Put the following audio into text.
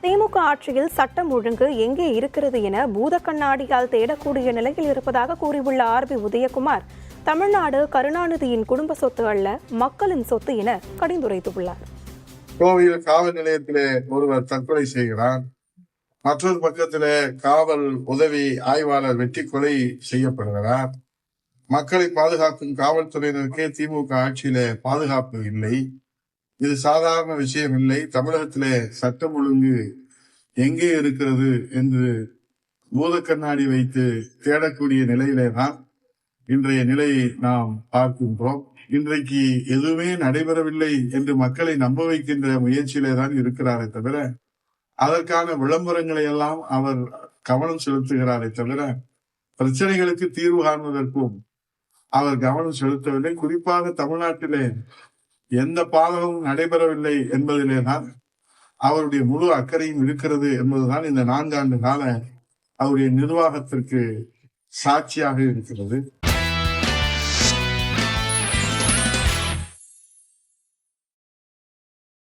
திமுக ஆட்சியில் சட்டம் ஒழுங்கு எங்கே இருக்கிறது என பூத கண்ணாடியால் தேடக்கூடிய நிலையில் இருப்பதாக கூறியுள்ள ஆர்.பி. உதயகுமார், தமிழ்நாடு கருணாநிதியின் குடும்ப சொத்து அல்ல, மக்களின் சொத்து என கடிந்துரைத்துள்ளார். கோவையில் காவல் நிலையத்திலே ஒருவர் தற்கொலை செய்கிறார். மற்றொரு பக்கத்திலே காவல் உதவி ஆய்வாளர் வெட்டி கொலை செய்யப்படுகிறார். மக்களை பாதுகாக்கும் காவல்துறையினருக்கே திமுக ஆட்சியிலே பாதுகாப்பு இல்லை. இது சாதாரண விஷயம் இல்லை. தமிழகத்திலே சட்டம் ஒழுங்கு எங்கே இருக்கிறது என்று பூத கண்ணாடி வைத்து தேடக்கூடிய நிலையிலே தான் இன்றைய நிலையை நாம் பார்க்கின்றோம். இன்றைக்கு எதுவுமே நடைபெறவில்லை என்று மக்களை நம்ப வைக்கின்ற முயற்சியிலே தான் இருக்கிறாரே தவிர, அதற்கான விளம்பரங்களை எல்லாம் அவர் கவனம் செலுத்துகிறாரே தவிர, பிரச்சனைகளுக்கு தீர்வு காண்பதற்கும் அவர் கவனம் செலுத்தவில்லை. குறிப்பாக தமிழ்நாட்டிலே எந்த பாதகமும் நடைபெறவில்லை என்பதிலே தான் அவருடைய முழு அக்கறையும் இருக்கிறது என்பதுதான் இந்த 4 ஆண்டு கால அவருடைய நிர்வாகத்திற்கு சாட்சியாக இருக்கிறது.